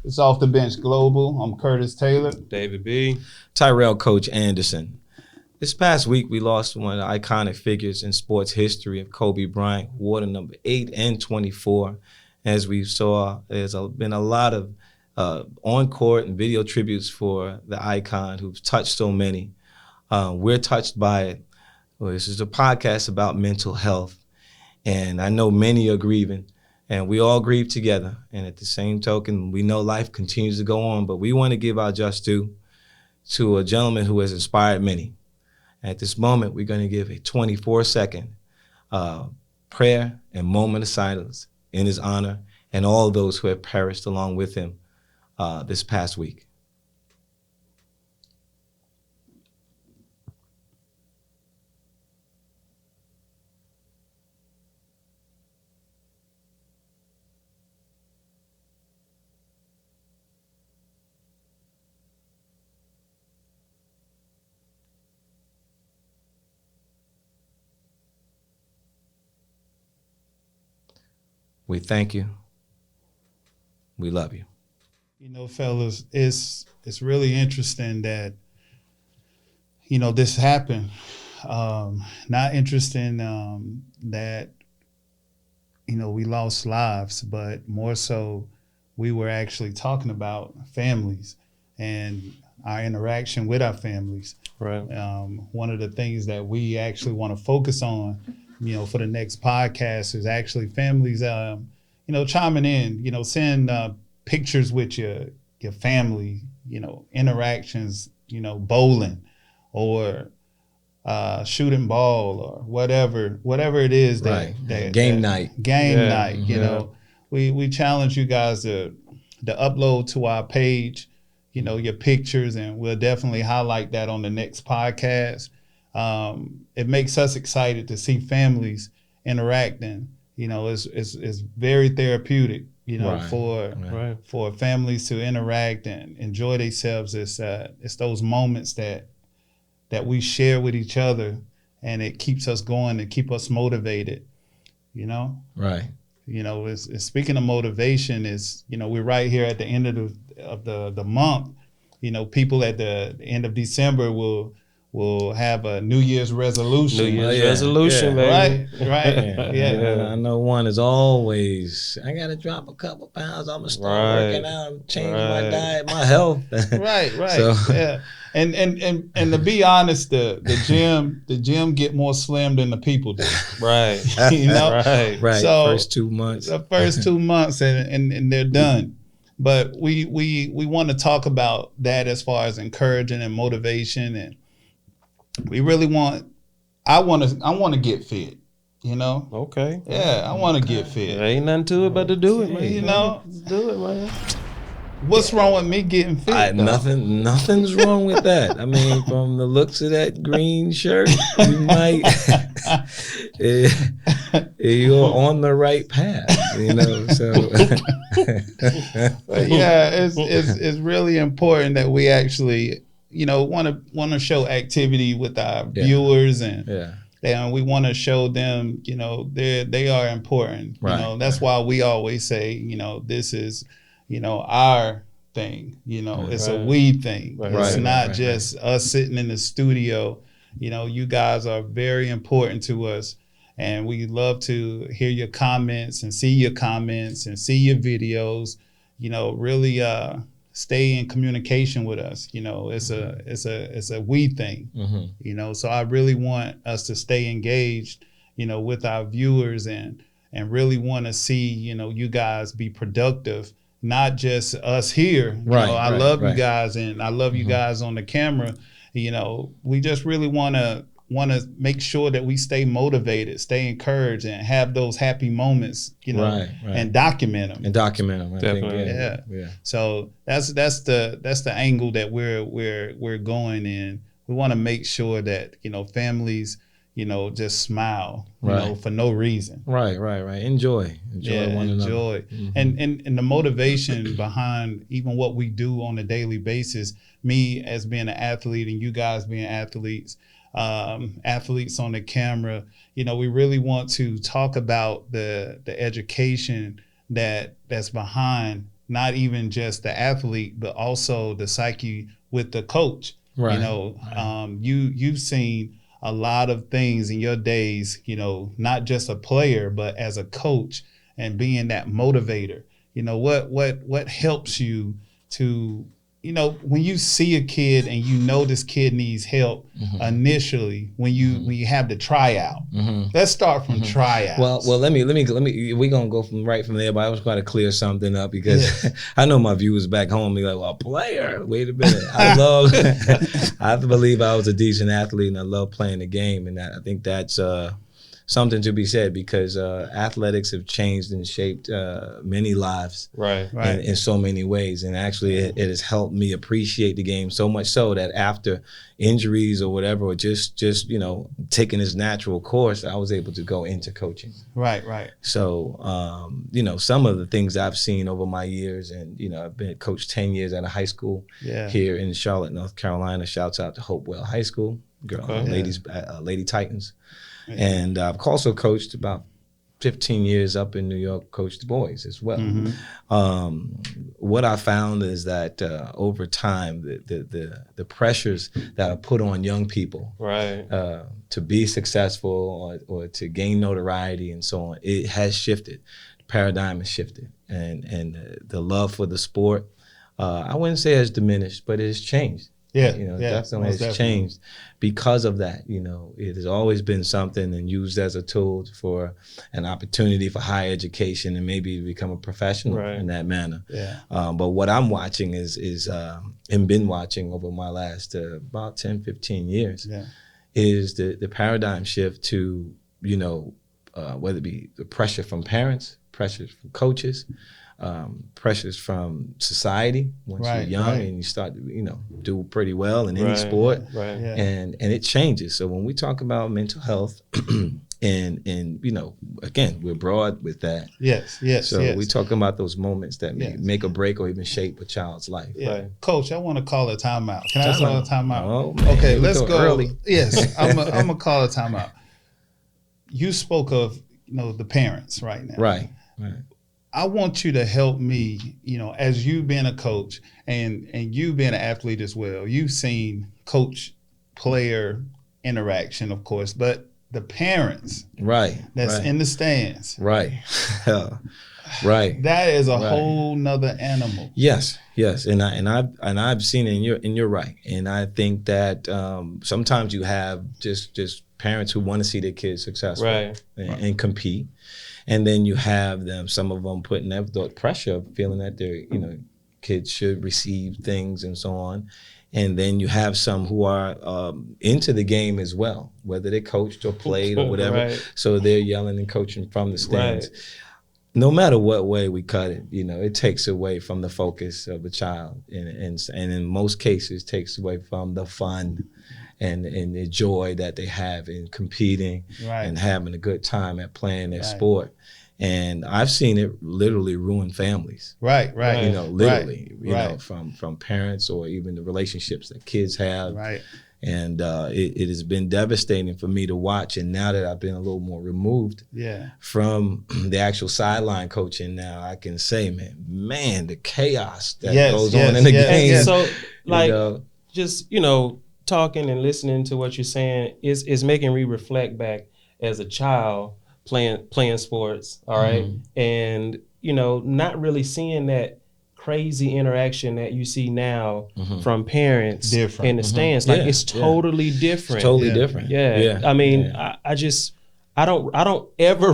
It's Off the Bench Global. I'm Curtis Taylor. David B. Tyrell Coach Anderson. This past week, we lost one of the iconic figures in sports history of Kobe Bryant, wore the number 8 and 24. As we saw, there's been a lot of on-court and video tributes for the icon who's touched so many. We're touched by it. Well, this is a podcast about mental health, and I know many are grieving, and we all grieve together. And at the same token, we know life continues to go on, but we want to give our just due to a gentleman who has inspired many. At this moment, we're going to give a 24-second prayer and moment of silence in his honor and all those who have perished along with him this past week. We thank you. We love you. You know, fellas, it's really interesting that, you know, this happened. Not interesting that, you know, we lost lives, but more so we were actually talking about families and our interaction with our families. Right. One of the things that we actually want to focus on, you know, for the next podcast is actually families, you know, chiming in, you know, send pictures with your family, you know, interactions, you know, bowling or shooting ball or whatever it is that, right. Game night, you know, we challenge you guys to upload to our page, you know, your pictures, and we'll definitely highlight that on the next podcast. It makes us excited to see families interacting. You know, it's very therapeutic, you know, for families to interact and enjoy themselves. It's those moments that we share with each other, and it keeps us going and keep us motivated, you know? Right. You know, it's speaking of motivation, is, you know, we're right here at the end of the month. You know, people at the end of December will have a New Year's resolution. Resolution, baby. Right. Yeah. I know one is always, I got to drop a couple pounds. I'm going to start working out, change my diet, my health. Right. So. Yeah. And to be honest, the gym get more slim than the people do. Right. You know? Right. So first 2 months. The first 2 months and they're done. But we want to talk about that as far as encouraging and motivation, and we really I want to get fit, you know? Okay. Yeah, I want to get fit. There ain't nothing to it but to do it, man. You know? Do it, man. What's wrong with me getting fit? Nothing's wrong with that. I mean, from the looks of that green shirt, you might you're on the right path, you know. So but yeah, it's really important that we actually, you know, want to show activity with our viewers, and we want to show them, you know, they are important. You know, that's why we always say, you know, this is, you know, our thing. You know, it's a we thing. It's not just us sitting in the studio. You know, you guys are very important to us, and we love to hear your comments and see your comments and see your videos. You know, really stay in communication with us. You know, it's a we thing. Mm-hmm. You know, so I really want us to stay engaged, you know, with our viewers, and really want to see, you know, you guys be productive, not just us here. You know, I love you guys, and I love you guys on the camera. You know, we just really want to make sure that we stay motivated, stay encouraged, and have those happy moments, you know, and document them. Definitely. Yeah. So that's the angle that we're going in. We want to make sure that, you know, families, you know, just smile, you know, for no reason. Right. Enjoy one another. Mm-hmm. And the motivation behind even what we do on a daily basis, me as being an athlete and you guys being athletes on the camera, you know, we really want to talk about the education that's behind not even just the athlete, but also the psyche with the coach. Right. You know, you've seen a lot of things in your days, you know, not just a player, but as a coach and being that motivator. You know, what helps you to, you know, when you see a kid and you know this kid needs help initially when you have the tryout. Let's start from tryouts. Well, let me. We're gonna go right from there, but I was going to clear something up because I know my viewers back home be like, "Well, player, wait a minute." I believe I was a decent athlete and I love playing the game, and I think that's something to be said because athletics have changed and shaped many lives in so many ways. And actually it has helped me appreciate the game so much so that after injuries or whatever, or just you know, taking its natural course, I was able to go into coaching. Right. So, you know, some of the things I've seen over my years, and, you know, I've been coached 10 years at a high school here in Charlotte, North Carolina. Shouts out to Hopewell High School, Lady Titans. And I've also coached about 15 years up in New York, coached the boys as well. What I found is that over time, the pressures that are put on young people to be successful or to gain notoriety and so on, it has shifted. The paradigm has shifted. And the love for the sport, I wouldn't say has diminished, but it has changed. Definitely has changed because of that. You know, it has always been something and used as a tool for an opportunity for higher education and maybe become a professional in that manner. But what I'm watching is and been watching over my last about 10, 15 years is the paradigm shift to, you know, whether it be the pressure from parents, pressures from coaches, pressures from society once you're young and you start to, you know, do pretty well in any sport. And it changes. So when we talk about mental health and you know, again, we're broad with that. So we're talking about those moments that make or break or even shape a child's life. Coach, I want to call a timeout. Can I call a timeout? Oh, man, okay, let's go early. Yes, I'm gonna call a timeout. You spoke of, you know, the parents right now. Right. I want you to help me, you know, as you being a coach and you being an athlete as well. You've seen coach-player interaction, of course, but the parents that's in the stands. Right. That is a whole nother animal. Yes. And I've seen it, and you're right. And I think that sometimes you have just parents who want to see their kids successful and compete. And then you have some of them putting that pressure, feeling that their, you know, kids should receive things and so on. And then you have some who are into the game as well, whether they coached or played or whatever. So they're yelling and coaching from the stands. No matter what way we cut it, you know, it takes away from the focus of the child, and in most cases takes away from the fun and the joy that they have in competing and having a good time at playing their sport. And I've seen it literally ruin families. You know, literally, you know, from parents or even the relationships that kids have. And it has been devastating for me to watch. And now that I've been a little more removed from the actual sideline coaching now, I can say, man, the chaos that goes on in the game. So, like, just, you know, talking and listening to what you're saying is making me reflect back as a child playing sports, all right? And, you know, not really seeing that crazy interaction that you see now from parents in the stands. Like, it's totally different. It's totally different. I mean, I don't ever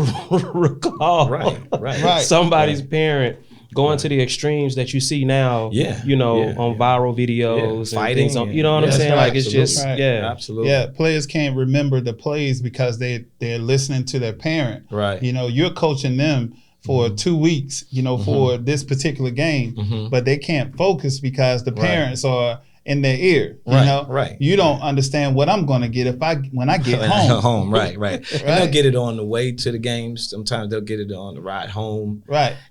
recall somebody's parent going to the extremes that you see now, you know, on viral videos and fighting, things. You know what I'm saying? Like, it's just, absolutely. Players can't remember the plays because they're listening to their parent. Right. You know, you're coaching them for 2 weeks, you know, for this particular game, but they can't focus because the parents are in their ear. You know, you don't understand what I'm going to get when I get home. And they'll get it on the way to the games. Sometimes they'll get it on the ride home.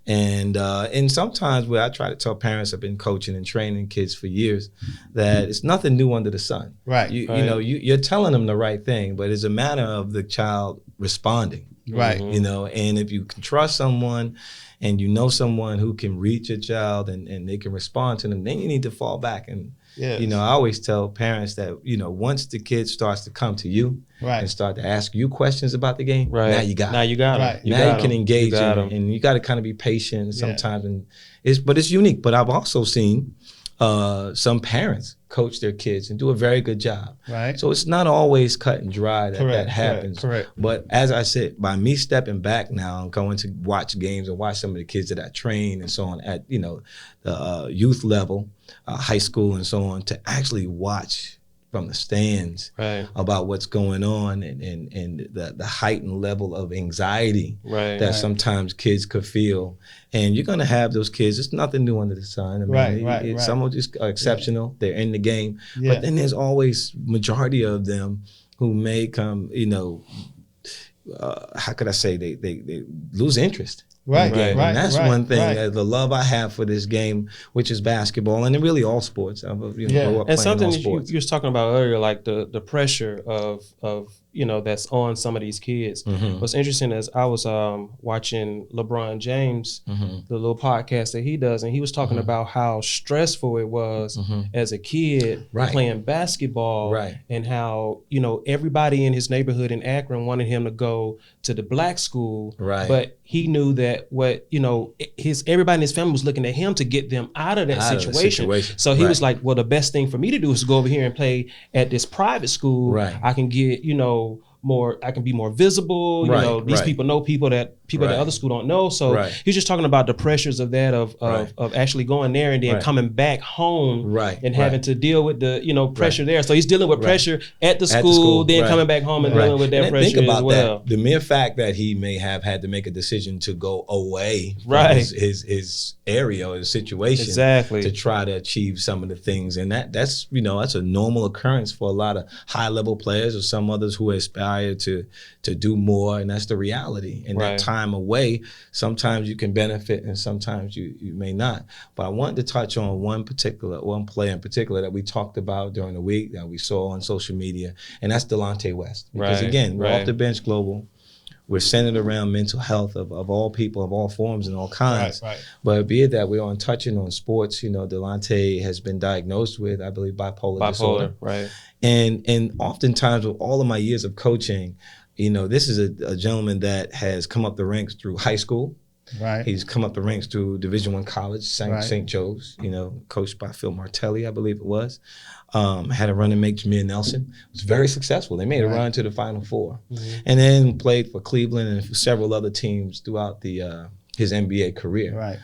And sometimes where I try to tell parents, I've been coaching and training kids for years, that it's nothing new under the sun. You know, you're telling them the right thing, but it's a matter of the child responding. Right. You know, and if you can trust someone and you know someone who can reach a child and they can respond to them, then you need to fall back. And, you know, I always tell parents that, you know, once the kid starts to come to you and start to ask you questions about the game, now you got it. Now you can engage in it. And you got to kind of be patient sometimes. And but it's unique. But I've also seen some parents coach their kids and do a very good job. Right. So it's not always cut and dry that happens. Correct. But as I said, by me stepping back now and going to watch games and watch some of the kids that I train and so on at, you know, the youth level, high school and so on, to actually watch from the stands about what's going on and the heightened level of anxiety that sometimes kids could feel. And you're going to have those kids. It's nothing new under the sun. I mean, some are just exceptional. They're in the game. But then there's always majority of them who may come, you know, how could I say, they lose interest. Right. And that's one thing, the love I have for this game, which is basketball, and really all sports. Grew up and something that you was talking about earlier, like the pressure of you know, that's on some of these kids. What's interesting is I was watching LeBron James, the little podcast that he does, and he was talking about how stressful it was as a kid playing basketball, and how, you know, everybody in his neighborhood in Akron wanted him to go to the black school, but he knew that everybody in his family was looking at him to get them out of that situation. So he was like, well, the best thing for me to do is to go over here and play at this private school. I can get, you know, I can be more visible. You know, these people know people that at other school don't know. So he's just talking about the pressures of that, of actually going there and then coming back home and having to deal with the, you know, pressure there. So he's dealing with pressure at the school, then coming back home and dealing with that pressure think about as well. That. The mere fact that he may have had to make a decision to go away from his area or his situation to try to achieve some of the things. And that's, you know, that's a normal occurrence for a lot of high level players or some others who aspire to do more, and that's the reality. And that time away, sometimes you can benefit and sometimes you may not. But I wanted to touch on one player in particular that we talked about during the week that we saw on social media, and that's Delonte West. Because again, we're off the bench global. We're centered around mental health of all people, of all forms and all kinds. But be it that we aren't touching on sports, you know, Delonte has been diagnosed with, I believe, bipolar disorder. And oftentimes with all of my years of coaching, you know, this is a gentleman that has come up the ranks through high school. He's come up the ranks through Division I college, St. Joe's, you know, coached by Phil Martelli, I believe it was. Had a running mate, Jameer Nelson. Was very successul. They made a run to the Final Four. And then played for Cleveland and for several other teams throughout his NBA career.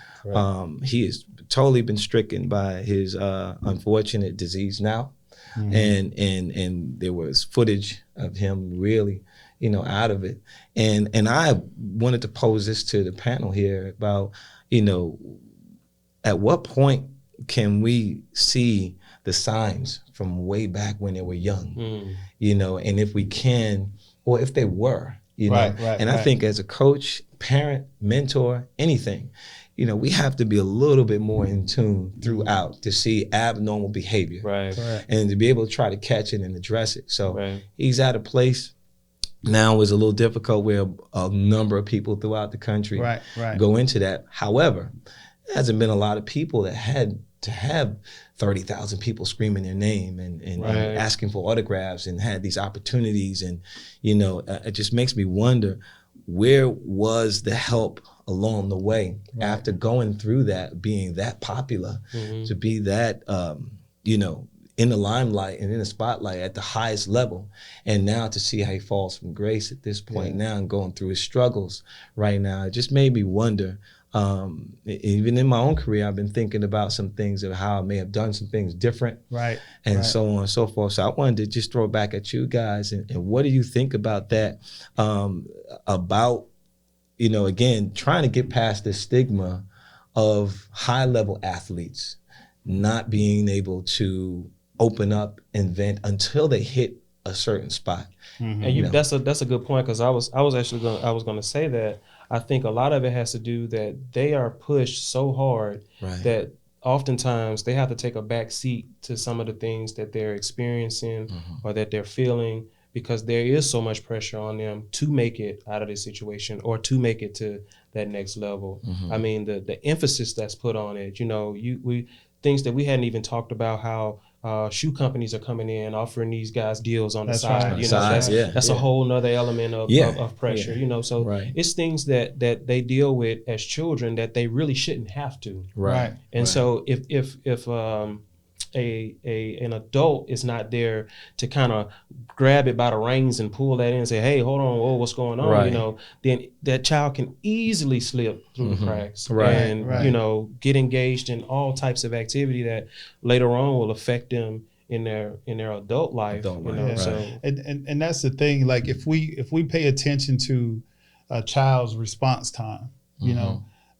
He has totally been stricken by his unfortunate disease now. And there was footage of him really, you know, out of it. And I wanted to pose this to the panel here about, you know, at what point can we see the signs from way back when they were young, you know, and if we can, or if they were, you know. And I think as a coach, parent, mentor, anything, you know, we have to be a little bit more in tune throughout to see abnormal behavior and to be able to try to catch it and address it. So he's at a place now is a little difficult where a number of people throughout the country go into that. However, there hasn't been a lot of people that had to have 30,000 people screaming their name and asking for autographs and had these opportunities. And, you know, it just makes me wonder, where was the help along the way after going through that, being that popular, to be that, you know, in the limelight and in the spotlight at the highest level, and now to see how he falls from grace at this point now and going through his struggles right now, it just made me wonder. Even in my own career, I've been thinking about some things of how I may have done some things different, and so on and so forth. So I wanted to just throw it back at you guys, and what do you think about that? About, you know, again, trying to get past the stigma of high-level athletes not being able to open up and vent until they hit a certain spot. And that's a good point, because I was going to say that I think a lot of it has to do that they are pushed so hard that oftentimes they have to take a back seat to some of the things that they're experiencing or that they're feeling, because there is so much pressure on them to make it out of this situation or to make it to that next level. I mean, the emphasis that's put on it, we things that we hadn't even talked about, how shoe companies are coming in offering these guys deals on the side. Right. That's a whole nother element of pressure. It's things that they deal with as children that they really shouldn't have to. Right. And so if an adult is not there to kind of grab it by the reins and pull that in and say, hey, hold on, whoa, what's going on? Then that child can easily slip through the cracks and get engaged in all types of activity that later on will affect them in their adult life. So and that's the thing. Like if we pay attention to a child's response time,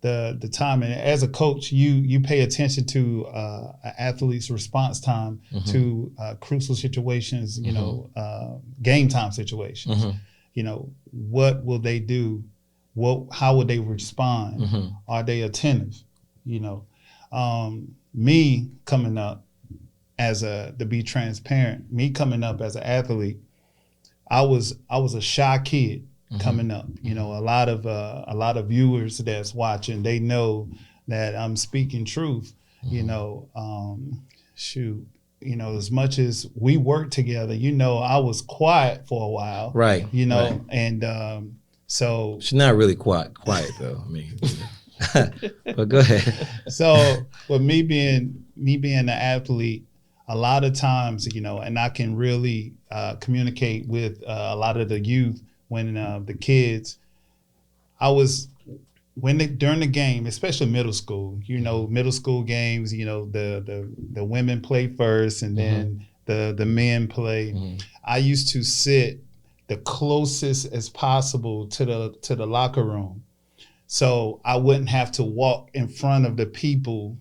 the time, and as a coach, you pay attention to an athlete's response time to crucial situations, game time situations. What will they do? How would they respond? Are they attentive? Me coming up to be transparent, me coming up as an athlete, I was a shy kid. Coming up, a lot of viewers that's watching, they know that I'm speaking truth. As much as we worked together, I was quiet for a while, right? And so she's not really quiet though. I mean, but go ahead. So with me being an athlete, a lot of times, and I can really communicate with a lot of the youth. When the kids, during the game, especially middle school, middle school games, the women play first and then the men play. I used to sit the closest as possible to the locker room, so I wouldn't have to walk in front of the people,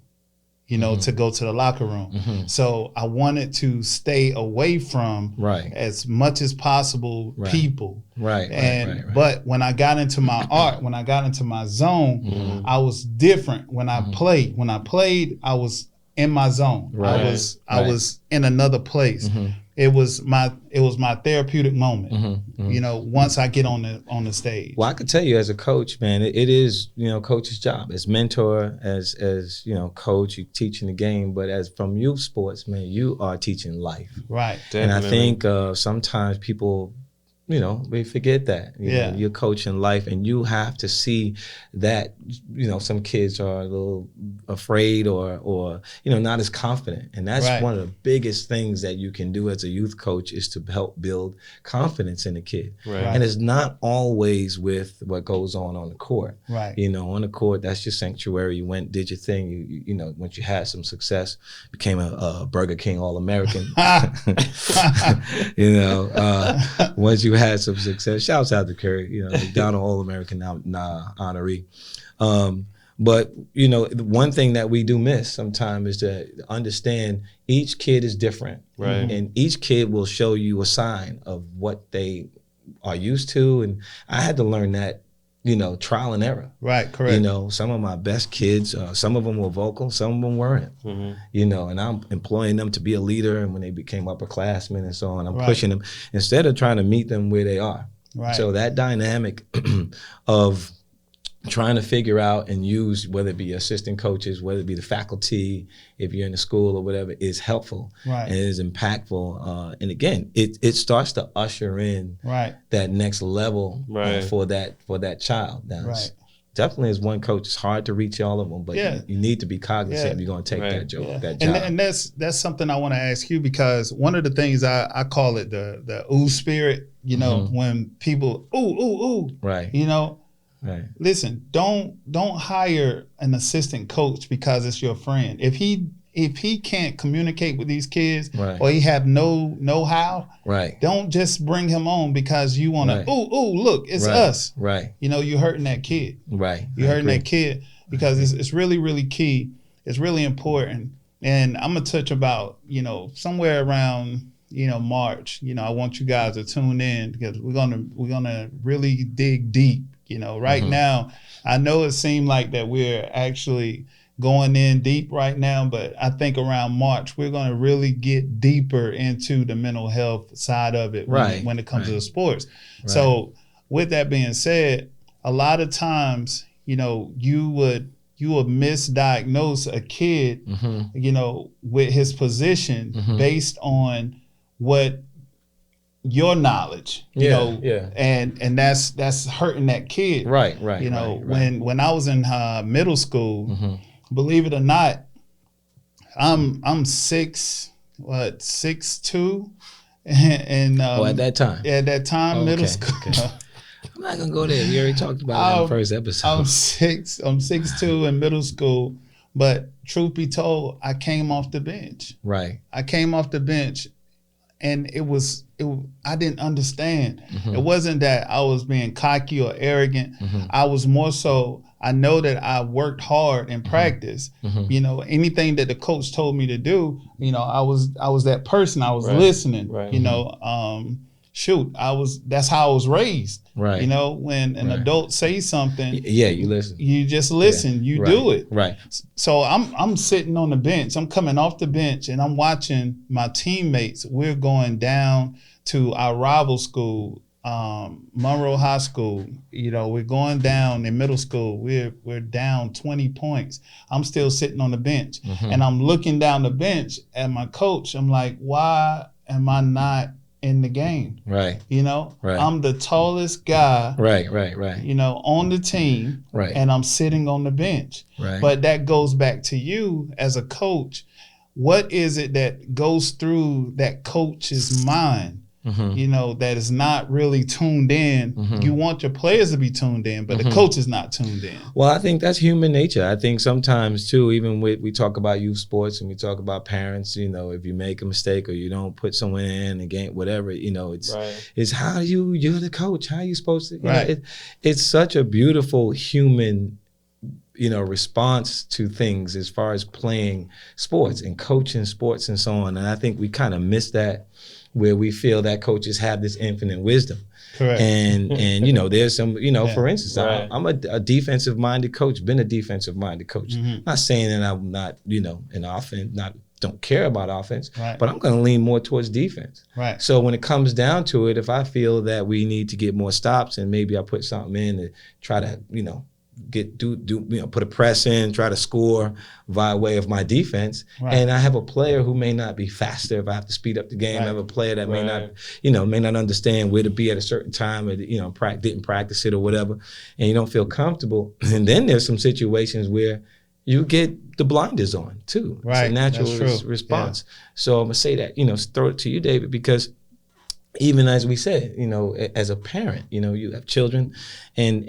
to go to the locker room. So I wanted to stay away from as much as possible people. But when I got into my art, when I got into my zone, I was different when I played. When I played, I was in my zone. I was in another place. It was my therapeutic moment. Once I get on the stage. Well, I could tell you as a coach, man, it is coach's job as mentor, as coach, you teaching the game, but as from youth sports, man, you are teaching life. Right. Definitely. And I think sometimes people, we forget that. You're coaching life, and you have to see that, some kids are a little afraid or not as confident. And that's one of the biggest things that you can do as a youth coach is to help build confidence in a kid. And it's not always with what goes on the court. On the court, that's your sanctuary. You went, did your thing. You once you had some success, became a Burger King All-American. Once you had some success. Shouts out to Curry, McDonald All-American honoree. But one thing that we do miss sometimes is to understand each kid is different, and each kid will show you a sign of what they are used to. And I had to learn that, trial and error. Right, correct. Some of my best kids, some of them were vocal, some of them weren't. And I'm employing them to be a leader. And when they became upperclassmen and so on, I'm pushing them instead of trying to meet them where they are. So that dynamic of trying to figure out and use, whether it be assistant coaches, whether it be the faculty, if you're in the school or whatever, is helpful and is impactful. And again, it starts to usher in that next level for that child. Now, definitely as one coach, it's hard to reach all of them, but you need to be cognizant if you're going to take that job. And that's something I want to ask you, because one of the things I call it the ooh spirit, when people ooh, listen, don't hire an assistant coach because it's your friend. If he can't communicate with these kids or he have no know-how, don't just bring him on because you want to, look, it's us. You're hurting that kid. You're hurting that kid because it's really, really key. It's really important. And I'm going to touch about, somewhere around, March, I want you guys to tune in because we're gonna really dig deep. Right now, I know it seemed like that we're actually going in deep right now, but I think around March we're going to really get deeper into the mental health side of it when it comes to the sports. Right. So with that being said, a lot of times, you know, you would misdiagnose a kid, you know, with his position based on what your knowledge, you know, and that's hurting that kid. Right. You know, when I was in middle school, believe it or not, I'm 6'2", and at that time. At that time, middle school. Okay. I'm not gonna go there. We already talked about it in the first episode. I'm 6'2" in middle school, but truth be told, I came off the bench. Right. I came off the bench, and I didn't understand. It wasn't that I was being cocky or arrogant. I was more so, I know that I worked hard in practice. You know, anything that the coach told me to do, you know, I was that person. I was listening. Right. You know, that's how I was raised. Right. You know, when an adult says something, you listen. You just listen. You do it. Right. So I'm sitting on the bench. I'm coming off the bench, and I'm watching my teammates. We're going down to our rival school, Monroe High School. You know, we're going down in middle school. We're down 20 points. I'm still sitting on the bench, and I'm looking down the bench at my coach. I'm like, why am I not in the game? Right. You know, I'm the tallest guy. Right. You know, on the team. Right. And I'm sitting on the bench. Right. But that goes back to you as a coach. What is it that goes through that coach's mind? You know, that is not really tuned in. You want your players to be tuned in, but the coach is not tuned in. Well, I think that's human nature. I think sometimes too, even we talk about youth sports and we talk about parents, you know, if you make a mistake or you don't put someone in a game, whatever, you know, it's how you're the coach. How are you supposed to, you know, it's such a beautiful human, you know, response to things as far as playing sports and coaching sports and so on. And I think we kind of miss that, where we feel that coaches have this infinite wisdom. Correct. And you know, there's some, you know, for instance, I'm a defensive-minded coach, been a defensive-minded coach. Not saying that I'm not, you know, an offense, don't care about offense, but I'm going to lean more towards defense. Right. So when it comes down to it, if I feel that we need to get more stops and maybe I put something in to try to, you know, put a press in, try to score via way of my defense. And I have a player who may not be faster if I have to speed up the game. I have a player that may not, you know, may not understand where to be at a certain time, or, you know, didn't practice it or whatever, and you don't feel comfortable. And then there's some situations where you get the blinders on too. It's a natural response. So I'm gonna say that, you know, throw it to you, David, because even as we said, you know, as a parent, you know, you have children, and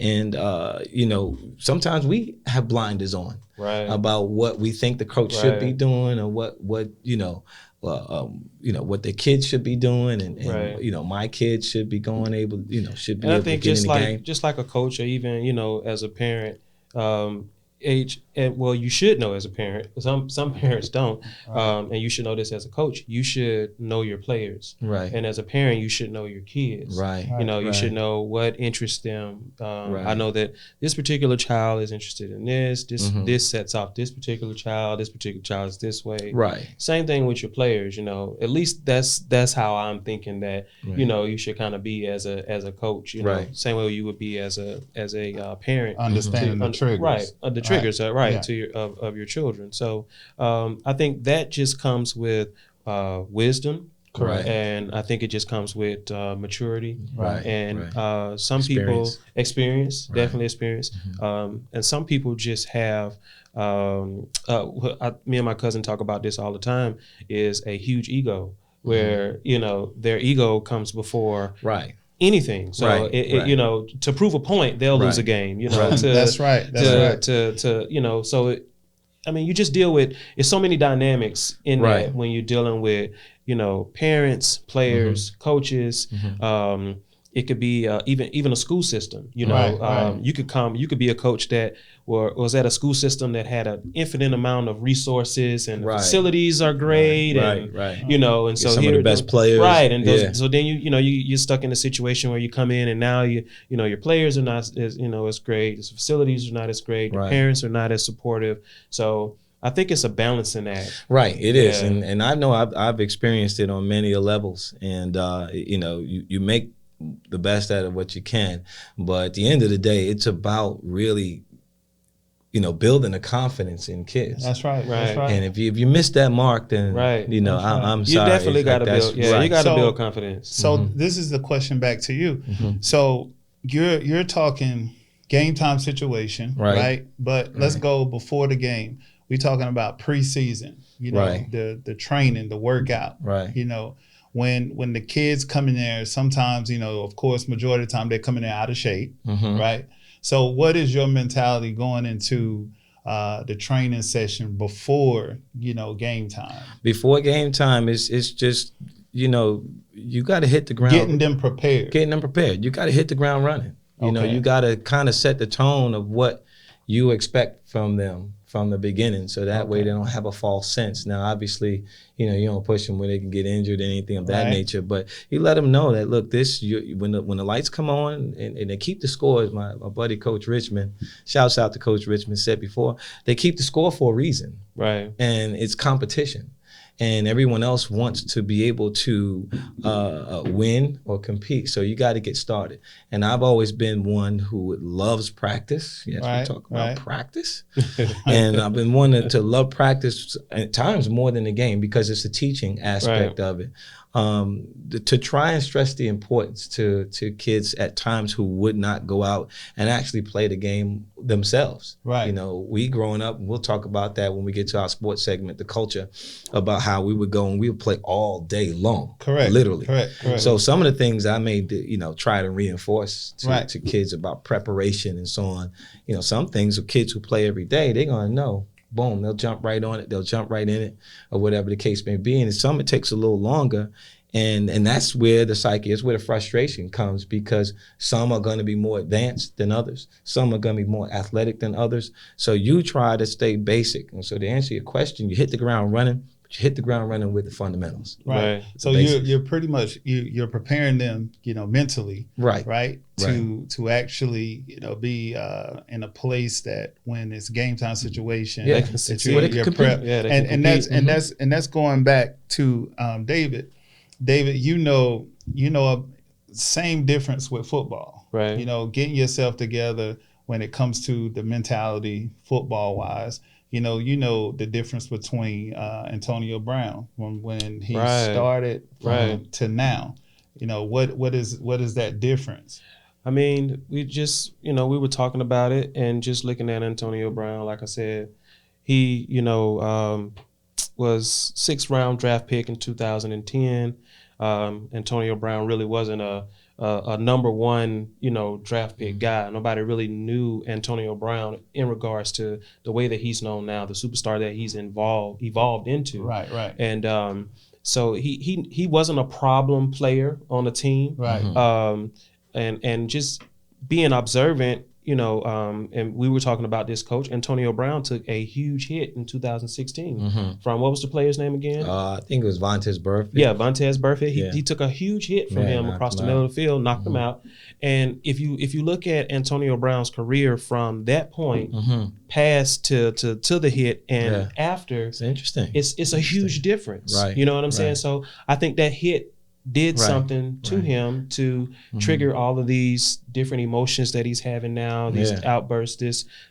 you know, sometimes we have blinders on about what we think the coach should be doing, or what you know, what the kids should be doing, and you know, my kids should be should be. And able I think to get in the game. just like a coach, or even, you know, as a parent, well, you should know as a parent. Some parents don't, and you should know this as a coach. You should know your players, and as a parent, you should know your kids. You know, you should know what interests them. I know that this particular child is interested in this. This sets off this particular child. This particular child is this way. Same thing with your players. You know, at least that's how I'm thinking that you know, you should kind of be as a coach. You know, same way you would be as a parent. Understanding the triggers. The triggers to your of your children. So I think that just comes with wisdom. Correct. And I think it just comes with maturity. And some people experience, definitely experience. And some people just have me and my cousin talk about this all the time, is a huge ego, where you know, their ego comes before anything. So you know, to prove a point, they'll lose a game. You know, that's right. To you know, so I mean, you just deal with, it's so many dynamics in that when you're dealing with, you know, parents, players, coaches, It could be even a school system. You know, Right. you could be a coach that was at a school system that had an infinite amount of resources and the facilities are great, right. You know, and so some of the best players, right? And so then you're stuck in a situation where you come in and now your players are not as great, the facilities are not as great, the parents are not as supportive. So I think it's a balancing act. Right, it is, and I know I've experienced it on many levels, and you make the best out of what you can, but at the end of the day, it's about really, building a confidence in kids. That's right. That's right. And if you miss that mark, then I'm sorry. You definitely got to build. Yeah, you got to build confidence. So this is the question back to you. So you're talking game time situation, right? But let's go before the game. We're talking about preseason. The training, the workout. Right. When the kids come in there, sometimes, of course, majority of the time they're coming in out of shape, right? So what is your mentality going into the training session before, game time? Before game time, it's just, you got to hit the ground. Getting them prepared. You got to hit the ground running. You got to kind of set the tone of what you expect from them from the beginning, so that way they don't have a false sense. Now, obviously, you don't push them where they can get injured or anything of that nature, but you let them know that, look, when the lights come on and they keep the scores. My buddy Coach Richmond, shouts out to Coach Richmond, said before, they keep the score for a reason, right? And it's competition. And everyone else wants to be able to win or compete. So you got to get started. And I've always been one who loves practice. Yes, we talk about practice. And I've been one to love practice at times more than the game because it's the teaching aspect of it. To try and stress the importance to kids at times who would not go out and actually play the game themselves. Right. We growing up, and we'll talk about that when we get to our sports segment, the culture, about how we would go and we would play all day long. Correct. Literally. Correct. So some of the things I made to, try to reinforce to kids about preparation and so on. Some things with kids who play every day, they're going to know. Boom, they'll jump right on it. They'll jump right in it, or whatever the case may be. And some it takes a little longer, and that's where the psyche is, where the frustration comes, because some are going to be more advanced than others. Some are going to be more athletic than others. So you try to stay basic. And so to answer your question, you hit the ground running. You hit the ground running with the fundamentals. Right. So you're pretty much you're preparing them, mentally. Right. To actually, be in a place that when it's game time situation, that you're prep. And that's going back to David. David, same difference with football. Right. Getting yourself together when it comes to the mentality football wise. The difference between Antonio Brown when he started to now. What is that difference? I mean, we just, we were talking about it and just looking at Antonio Brown. Like I said, he, was 6th round draft pick in 2010. Antonio Brown really wasn't a number one, draft pick guy. Nobody really knew Antonio Brown in regards to the way that he's known now, the superstar that he's evolved into. Right. And so he wasn't a problem player on the team. Right. And just being observant, and we were talking about this, Coach. Antonio Brown took a huge hit in 2016 from, what was the player's name again? I think it was Vontaze Burfict. Yeah, Vontaze Burfict. He took a huge hit from him across the middle of the field, knocked him out. And if you look at Antonio Brown's career from that point past to the hit and after, it's interesting. It's a huge difference. Right. You know what I'm saying? So I think that hit did something to him to trigger all of these different emotions that he's having now, these outbursts,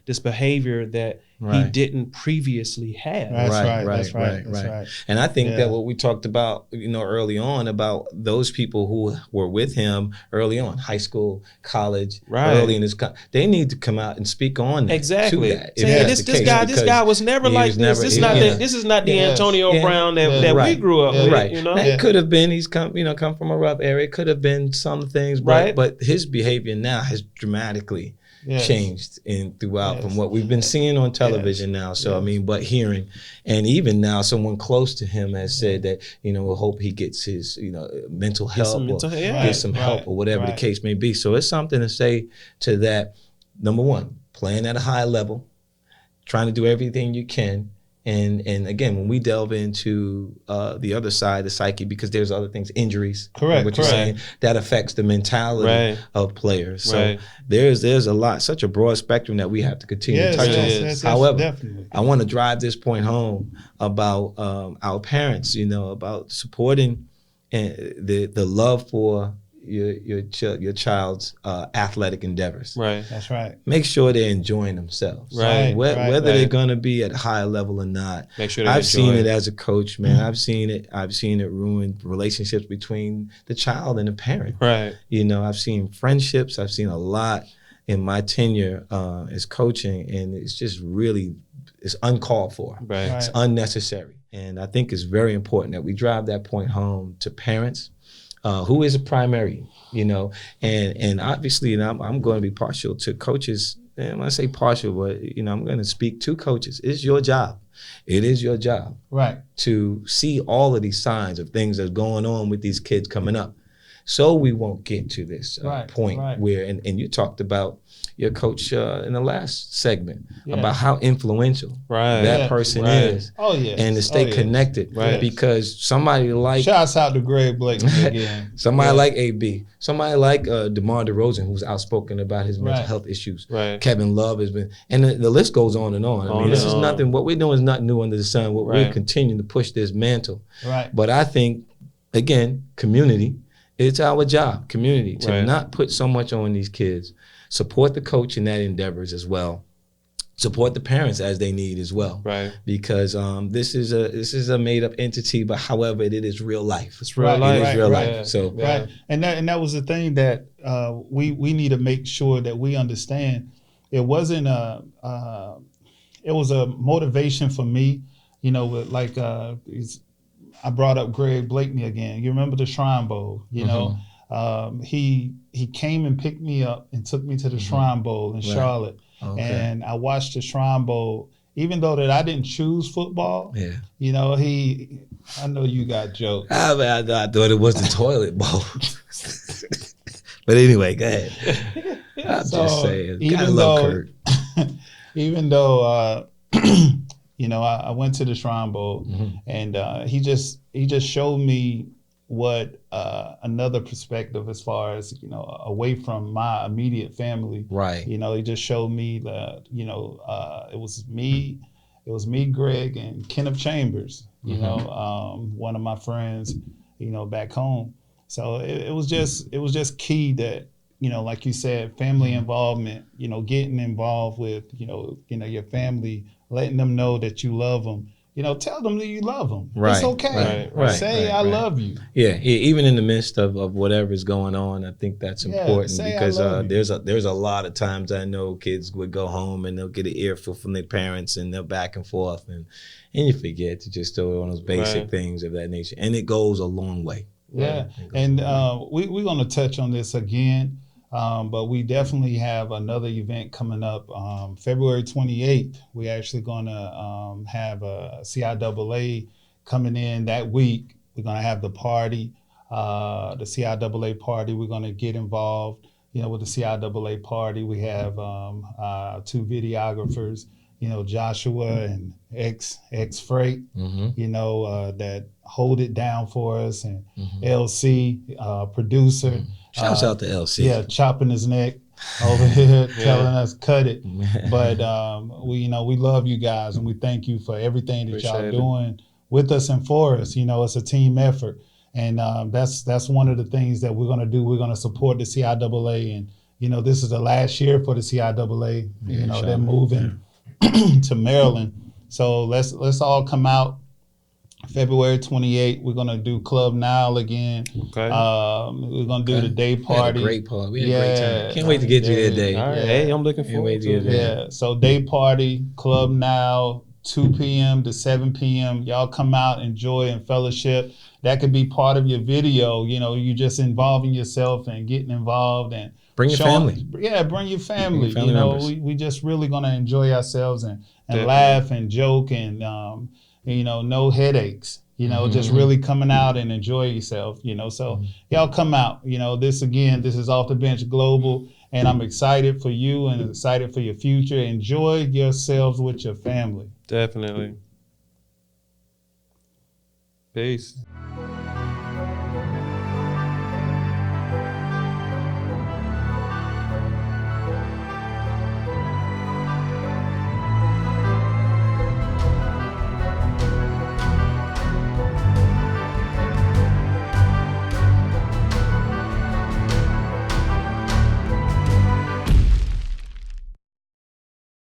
this behavior that he didn't previously have. That's right. And I think that what we talked about, early on, about those people who were with him early on, high school, college, early in his, they need to come out and speak on that. Exactly. To that, this guy was never like this. This is not the Antonio Brown that we grew up with. Right. It could have been, he's come from a rough area. It could have been some things, but his behavior now has dramatically changed throughout from what we've been seeing on television now. So I mean, but hearing, and even now someone close to him has said that, you know, we'll hope he gets his, you know, mental help get some help or whatever the case may be. So it's something to say to that. Number one, playing at a high level, trying to do everything you can. And again, when we delve into the other side, the psyche, because there's other things, injuries, correct, what you're saying, that affects the mentality of players. So there's a lot, such a broad spectrum that we have to continue to touch on. However, I want to drive this point home about our parents, you know, about supporting the love for your child's athletic endeavors. Right. That's right. Make sure they're enjoying themselves. Right. Whether they're going to be at a high level or not. Make sure I've seen it as a coach, man. I've seen it ruin relationships between the child and the parent. Right. You know, I've seen friendships. I've seen a lot in my tenure as coaching, and it's just really, it's uncalled for. Right. It's unnecessary. And I think it's very important that we drive that point home to parents. Who is a primary, you know, and obviously, and I'm going to be partial to coaches. And when I say partial, but you know, I'm going to speak to coaches. It's your job. It is your job, right, to see all of these signs of things that's going on with these kids coming up, so we won't get to this point where. And you talked about your coach in the last segment about how influential that person is. Oh yeah, and to stay connected, because somebody like, shouts out to Greg Blake again. Somebody like AB, somebody like DeMar DeRozan, who's outspoken about his mental health issues. Right. Kevin Love has been, and the list goes on and on. I mean, this is nothing. What we're doing is not new under the sun. We're continuing to push this mantle. Right. But I think, again, community. It's our job, community, to not put so much on these kids. Support the coach in that endeavors as well. Support the parents as they need as well. Right. Because this is a made up entity, but however, it is real life. It's real life. It is real life. So and that was the thing that we need to make sure that we understand. It wasn't it was a motivation for me, you know, like I brought up Greg Blakeney again. You remember the Shrine Bowl, you know? He came and picked me up and took me to the Shrine Bowl in Charlotte. Okay. And I watched the Shrine Bowl, even though that I didn't choose football. Yeah. You know, I know you got jokes. I thought it was the toilet bowl. But anyway, go ahead. I'm just saying. Even though, even though you know, I went to the Shrine Bowl, and he just showed me what another perspective, as far as, you know, away from my immediate family. Right. You know, he just showed me that, you know, it was me, Greg, and Kenneth Chambers, you know, one of my friends, you know, back home. So it was just key that, you know, like you said, family involvement, you know, getting involved with, you know, your family, letting them know that you love them. You know, tell them that you love them. Right. It's okay. Say I love you. Yeah, even in the midst of whatever is going on, I think that's important, because there's a lot of times I know kids would go home and they'll get an earful from their parents and they're back and forth, and you forget to just throw on those basic things of that nature, and it goes a long way. Yeah, and we're going to touch on this again. But we definitely have another event coming up. February 28th, we're actually going to have a CIAA coming in that week. We're going to have the party, the CIAA party. We're going to get involved, you know, with the CIAA party. We have 2 videographers, you know, Joshua and X Freight, you know, that hold it down for us, and LC, producer. Shouts out to LC. Yeah, chopping his neck over here, telling us cut it. But we love you guys, and we thank you for everything that y'all doing with us and for us. You know, it's a team effort, and that's one of the things that we're gonna do. We're gonna support the CIAA, and you know, this is the last year for the CIAA. You know, they're moving to Maryland, so let's all come out. February 28th, we're going to do Club Nile again. Okay. We're going to do the day party. We had a great party. We had a great time. Can't wait to get you that day. All right. Hey, I'm looking forward to it. Yeah, so day party, Club Nile, 2 p.m. to 7 p.m. Y'all come out, enjoy, and fellowship. That could be part of your video. You know, you just involving yourself and getting involved, and Bring your family. Yeah, bring your family. Bring your family members. We just really gonna enjoy ourselves and laugh and joke and no headaches. Just really coming out and enjoy yourself. So y'all come out. This is Off the Bench Global, and I'm excited for you and excited for your future. Enjoy yourselves with your family. Definitely. Peace.